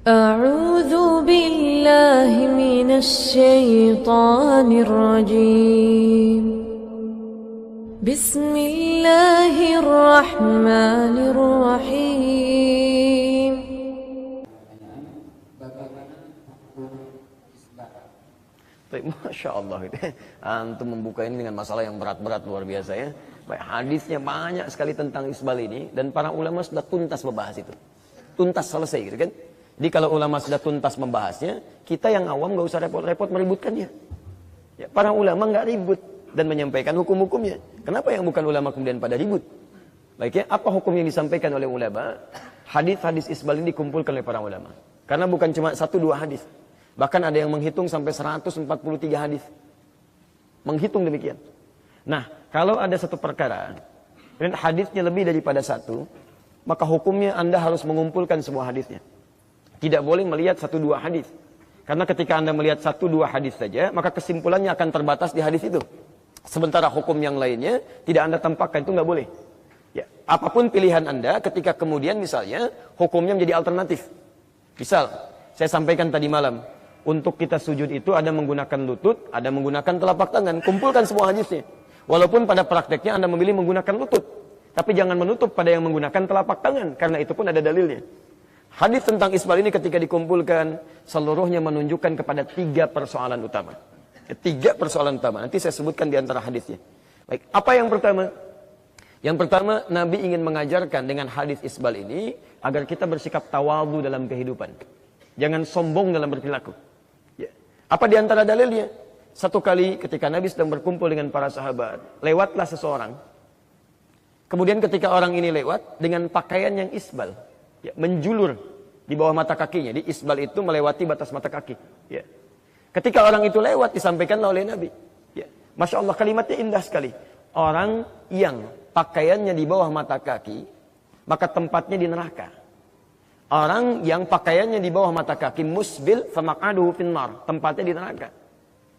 أعوذ بالله من الشيطان الرجيم بسم الله الرحمن الرحيم. Masya Allah gitu. Antum membuka ini dengan masalah yang berat-berat luar biasa ya. Baik, hadisnya banyak sekali tentang isbal ini dan para ulama sudah tuntas membahas itu. Tuntas selesai gitu kan. Jadi kalau ulama sudah tuntas membahasnya, kita yang awam nggak usah repot-repot meributkannya. Ya, para ulama nggak ribut dan menyampaikan hukum-hukumnya. Kenapa yang bukan ulama kemudian pada ribut? Baik ya, apa hukum yang disampaikan oleh ulama? Hadis-hadis isbal ini dikumpulkan oleh para ulama. Karena bukan cuma 1-2 hadis. Bahkan ada yang menghitung sampai 143 hadis. Menghitung demikian. Nah, kalau ada satu perkara, dan hadisnya lebih daripada 1, maka hukumnya Anda harus mengumpulkan semua hadisnya. Tidak boleh melihat 1-2 hadis. Karena ketika Anda melihat 1-2 hadis saja, maka kesimpulannya akan terbatas di hadis itu. Sementara hukum yang lainnya tidak Anda tampakkan, itu nggak boleh. Ya, apapun pilihan Anda, ketika kemudian misalnya hukumnya menjadi alternatif. Misal, saya sampaikan tadi malam, untuk kita sujud itu ada menggunakan lutut, ada menggunakan telapak tangan. Kumpulkan semua hadisnya. Walaupun pada prakteknya Anda memilih menggunakan lutut. Tapi jangan menutup pada yang menggunakan telapak tangan. Karena itu pun ada dalilnya. Hadis tentang isbal ini ketika dikumpulkan, seluruhnya menunjukkan kepada 3 persoalan utama. 3 persoalan utama. Nanti saya sebutkan di antara hadisnya. Baik, apa yang pertama? Yang pertama, Nabi ingin mengajarkan dengan hadis isbal ini, agar kita bersikap tawadhu dalam kehidupan. Jangan sombong dalam berperilaku. Ya. Apa di antara dalilnya? Satu kali ketika Nabi sedang berkumpul dengan para sahabat, lewatlah seseorang. Kemudian ketika orang ini lewat dengan pakaian yang isbal, ya, menjulur di bawah mata kakinya. Di isbal itu melewati batas mata kaki. Ya. Ketika orang itu lewat, disampaikanlah oleh Nabi. Ya. Masya Allah, kalimatnya indah sekali. Orang yang pakaiannya di bawah mata kaki, maka tempatnya di neraka. Orang yang pakaiannya di bawah mata kaki, musbil, famaqaduhu finnar, tempatnya di neraka.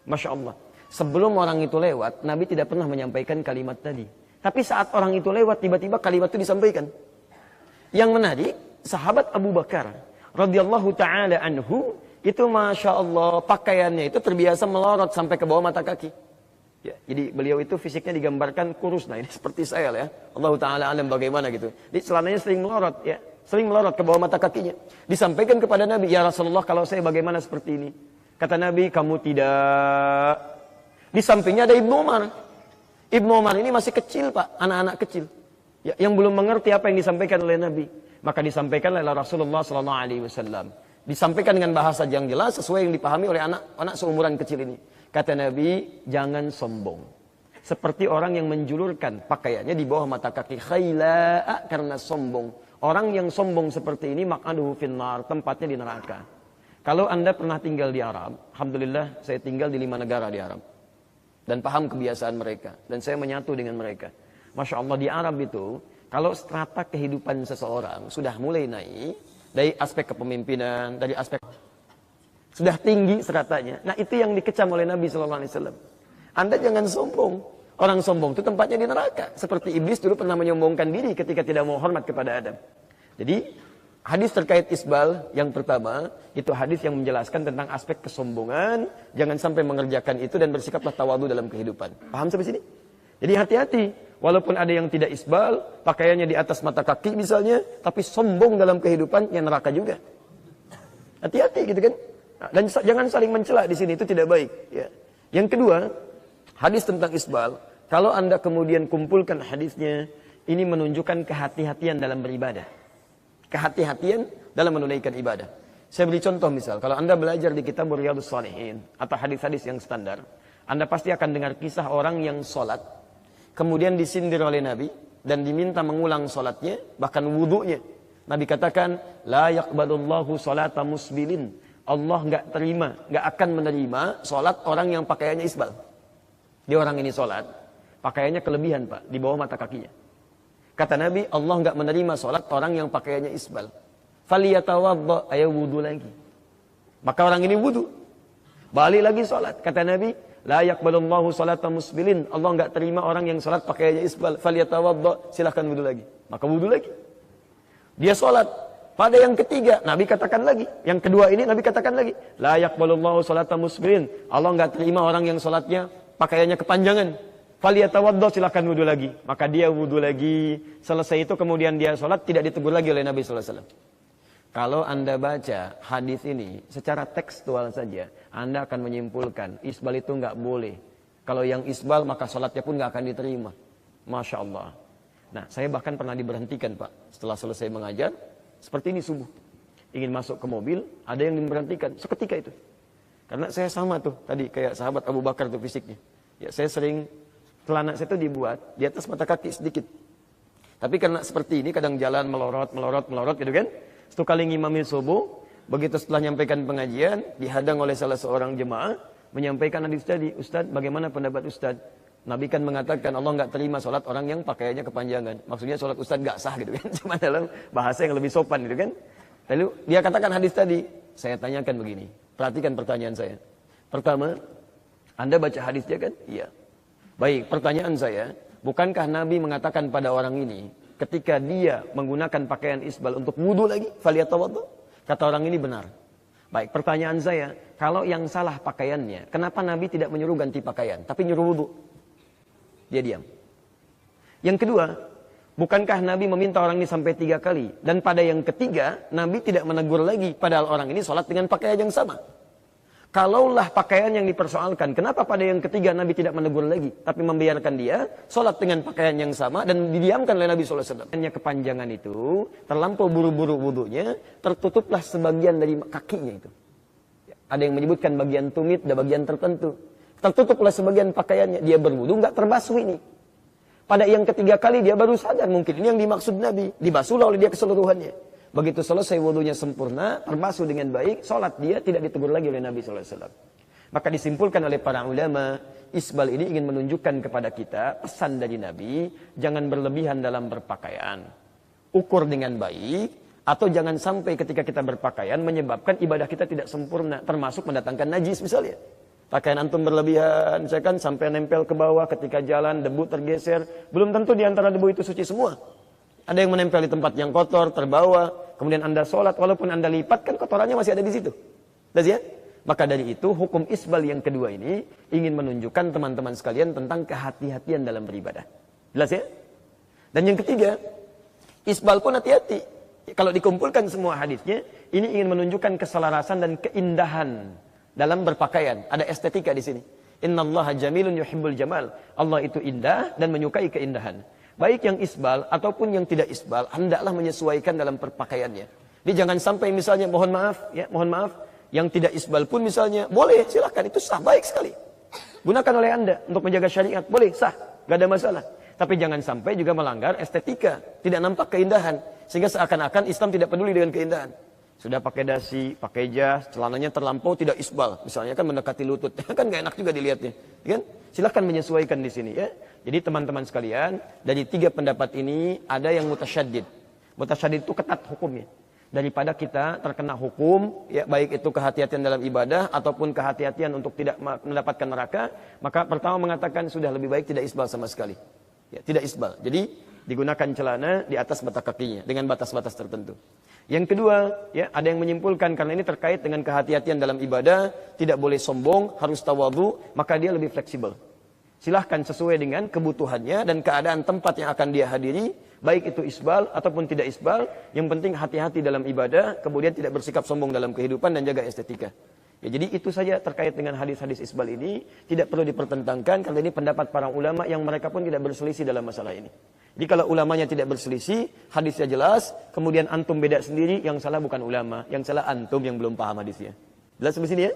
Masya Allah. Sebelum orang itu lewat, Nabi tidak pernah menyampaikan kalimat tadi. Tapi saat orang itu lewat, tiba-tiba kalimat itu disampaikan. Yang menarik, sahabat Abu Bakar radhiyallahu taala anhu, itu Masya Allah, pakaiannya itu terbiasa melorot sampai ke bawah mata kaki. Ya, jadi beliau itu fisiknya digambarkan kurus. Nah ini seperti saya lah ya. Allah Ta'ala alam bagaimana gitu. Jadi celananya sering melorot ya. Sering melorot ke bawah mata kakinya. Disampaikan kepada Nabi, ya Rasulullah kalau saya bagaimana seperti ini? Kata Nabi, kamu tidak. Di sampingnya ada Ibnu Umar. Ibnu Umar ini masih kecil pak, anak-anak kecil. Ya, yang belum mengerti apa yang disampaikan oleh Nabi. Maka disampaikan oleh Rasulullah SAW. Disampaikan dengan bahasa yang jelas sesuai yang dipahami oleh anak seumuran kecil ini. Kata Nabi, jangan sombong. Seperti orang yang menjulurkan pakaiannya di bawah mata kaki. Khaila'a, karena sombong. Orang yang sombong seperti ini, maq'aduhu finnar, tempatnya di neraka. Kalau Anda pernah tinggal di Arab, alhamdulillah saya tinggal di 5 negara di Arab. Dan paham kebiasaan mereka. Dan saya menyatu dengan mereka. Masya Allah, di Arab itu, kalau strata kehidupan seseorang sudah mulai naik, dari aspek kepemimpinan, dari aspek sudah tinggi stratanya. Nah itu yang dikecam oleh Nabi SAW. Anda jangan sombong. Orang sombong itu tempatnya di neraka. Seperti iblis dulu pernah menyombongkan diri ketika tidak mau hormat kepada Adam. Jadi hadis terkait isbal yang pertama, itu hadis yang menjelaskan tentang aspek kesombongan. Jangan sampai mengerjakan itu dan bersikaplah tawadhu dalam kehidupan. Paham sampai sini? Jadi hati-hati. Walaupun ada yang tidak isbal, pakaiannya di atas mata kaki misalnya, tapi sombong dalam kehidupan, yang neraka juga. Hati-hati gitu kan. Dan jangan saling mencela di sini, itu tidak baik. Ya. Yang kedua, hadis tentang isbal. Kalau Anda kemudian kumpulkan hadisnya, ini menunjukkan kehati-hatian dalam beribadah. Kehati-hatian dalam menunaikan ibadah. Saya beri contoh misal, kalau Anda belajar di kitab Riyadhus Shalihin atau hadis-hadis yang standar, Anda pasti akan dengar kisah orang yang sholat, kemudian disindir oleh Nabi dan diminta mengulang sholatnya, bahkan wudunya. Nabi katakan, la yaqbalullahu sholata musbilin. Allah nggak terima, nggak akan menerima sholat orang yang pakaiannya isbal. Dia orang ini sholat, pakaiannya kelebihan pak, di bawah mata kakinya. Kata Nabi, Allah nggak menerima sholat orang yang pakaiannya isbal. Faliyatawadda, ayo wudu lagi. Maka orang ini wudu, balik lagi sholat. Kata Nabi, la yaqbalullahu sholata musbilin. Allah nggak terima orang yang sholat pakaiannya isbal. Faliyatawadda, silahkan wudu lagi. Maka wudu lagi. Dia sholat, Pada yang ketiga, Nabi katakan lagi. Yang kedua ini Nabi katakan lagi. La yaqbalullahu salata musbirin. Allah enggak terima orang yang salatnya pakaiannya kepanjangan. Faliyatawaddo, silakan wudu lagi. Maka dia wudu lagi. Selesai itu kemudian dia salat, tidak ditegur lagi oleh Nabi sallallahu alaihi wasallam. Kalau Anda baca hadis ini secara tekstual saja, Anda akan menyimpulkan isbal itu enggak boleh. Kalau yang isbal maka salatnya pun enggak akan diterima. Masya Allah. Nah, saya bahkan pernah diberhentikan, Pak. Setelah selesai mengajar, seperti ini subuh. Ingin masuk ke mobil, ada yang diberhentikan. Seketika itu. Karena saya sama tuh, tadi kayak sahabat Abu Bakar tuh fisiknya. Ya, saya sering, celana saya tuh dibuat di atas mata kaki sedikit. Tapi karena seperti ini, kadang jalan melorot gitu kan. Satu kali ngimami subuh, begitu setelah menyampaikan pengajian, dihadang oleh salah seorang jemaah, menyampaikan hadis tadi, Ustaz, bagaimana pendapat Ustaz? Nabi kan mengatakan Allah enggak terima sholat orang yang pakaiannya kepanjangan. Maksudnya sholat Ustaz enggak sah gitu kan. Cuma dalam bahasa yang lebih sopan gitu kan. Lalu dia katakan hadis tadi. Saya tanyakan begini. Perhatikan pertanyaan saya. Pertama, Anda baca hadisnya kan? Iya. Baik, pertanyaan saya. Bukankah Nabi mengatakan pada orang ini, ketika dia menggunakan pakaian isbal untuk wudu lagi, faliyatawaddu? Kata orang ini benar. Baik, pertanyaan saya. Kalau yang salah pakaiannya, kenapa Nabi tidak menyuruh ganti pakaian, tapi nyuruh wudu? Dia diam. Yang kedua, bukankah Nabi meminta orang ini sampai 3 kali? Dan pada yang ketiga, Nabi tidak menegur lagi. Padahal orang ini sholat dengan pakaian yang sama. Kalaulah pakaian yang dipersoalkan, kenapa pada yang ketiga Nabi tidak menegur lagi? Tapi membiarkan dia sholat dengan pakaian yang sama dan didiamkan oleh Nabi SAW. Hanya kepanjangan itu, terlampau buru-buru wudunya, tertutuplah sebagian dari kakinya itu. Ada yang menyebutkan bagian tumit dan bagian tertentu. Tertutup oleh sebagian pakaiannya. Dia berwudu, enggak terbasuh ini. Pada yang ketiga kali dia baru sadar. Mungkin ini yang dimaksud Nabi. Dibasuhlah oleh dia keseluruhannya. Begitu selesai wudunya sempurna, terbasuh dengan baik, sholat dia tidak ditegur lagi oleh Nabi SAW. Maka disimpulkan oleh para ulama, isbal ini ingin menunjukkan kepada kita, pesan dari Nabi, jangan berlebihan dalam berpakaian. Ukur dengan baik, atau jangan sampai ketika kita berpakaian menyebabkan ibadah kita tidak sempurna, termasuk mendatangkan najis misalnya. Pakaian antum berlebihan, saya kan sampai nempel ke bawah ketika jalan, debu tergeser. Belum tentu di antara debu itu suci semua. Ada yang menempel di tempat yang kotor, terbawa. Kemudian Anda sholat, walaupun Anda lipat, kan kotorannya masih ada di situ. Jelas ya? Maka dari itu, hukum isbal yang kedua ini ingin menunjukkan teman-teman sekalian tentang kehati-hatian dalam beribadah. Jelas ya? Dan yang ketiga, isbal pun hati-hati. Kalau dikumpulkan semua hadisnya, ini ingin menunjukkan keselarasan dan keindahan dalam berpakaian. Ada estetika di sini. Innallaha jamilun yuhibbul jamal. Allah itu indah dan menyukai keindahan. Baik yang isbal ataupun yang tidak isbal, hendaklah menyesuaikan dalam perpakaiannya. Jadi jangan sampai misalnya mohon maaf, yang tidak isbal pun misalnya boleh, silakan, itu sah, baik sekali. Gunakan oleh Anda untuk menjaga syariat, boleh, sah, gak ada masalah. Tapi jangan sampai juga melanggar estetika, tidak nampak keindahan, sehingga seakan-akan Islam tidak peduli dengan keindahan. Sudah pakai dasi, pakai jas, celananya terlampau tidak isbal, misalnya kan mendekati lutut, kan gak enak juga dilihatnya, kan? Silahkan menyesuaikan di sini ya. Jadi teman-teman sekalian, dari 3 pendapat ini ada yang mutasyaddid. Mutasyaddid itu ketat hukumnya. Daripada kita terkena hukum, ya baik itu kehati-hatian dalam ibadah ataupun kehati-hatian untuk tidak mendapatkan neraka, maka pertama mengatakan sudah lebih baik tidak isbal sama sekali. Ya, tidak isbal. Jadi digunakan celana di atas mata kakinya dengan batas-batas tertentu. Yang kedua, ya ada yang menyimpulkan karena ini terkait dengan kehati-hatian dalam ibadah, tidak boleh sombong, harus tawadhu, maka dia lebih fleksibel. Silahkan sesuai dengan kebutuhannya dan keadaan tempat yang akan dia hadiri, baik itu isbal ataupun tidak isbal, yang penting hati-hati dalam ibadah, kemudian tidak bersikap sombong dalam kehidupan dan jaga estetika. Ya, jadi itu saja terkait dengan hadis-hadis isbal ini, tidak perlu dipertentangkan karena ini pendapat para ulama yang mereka pun tidak berselisih dalam masalah ini. Jadi kalau ulamanya tidak berselisih, hadisnya jelas, kemudian antum beda sendiri, yang salah bukan ulama, yang salah antum yang belum paham hadisnya. Jelas sampai sini ya?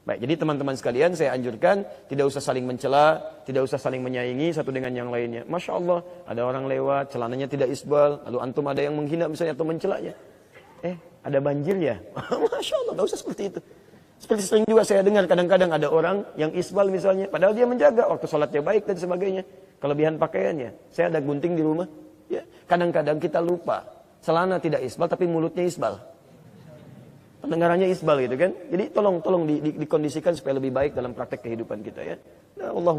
Baik, jadi teman-teman sekalian saya anjurkan tidak usah saling mencela, tidak usah saling menyaingi satu dengan yang lainnya. Masya Allah, ada orang lewat, celananya tidak isbal, lalu antum ada yang menghina misalnya atau mencelanya. Ada banjir ya? Masya Allah, tidak usah seperti itu. Seperti sering juga saya dengar kadang-kadang ada orang yang isbal misalnya, padahal dia menjaga waktu sholatnya baik dan sebagainya. Kelebihan pakaiannya, saya ada gunting di rumah. Ya, kadang-kadang kita lupa, celana tidak isbal tapi mulutnya isbal. Pendengarannya isbal gitu kan. Jadi tolong dikondisikan supaya lebih baik dalam praktek kehidupan kita ya. Nah, Allah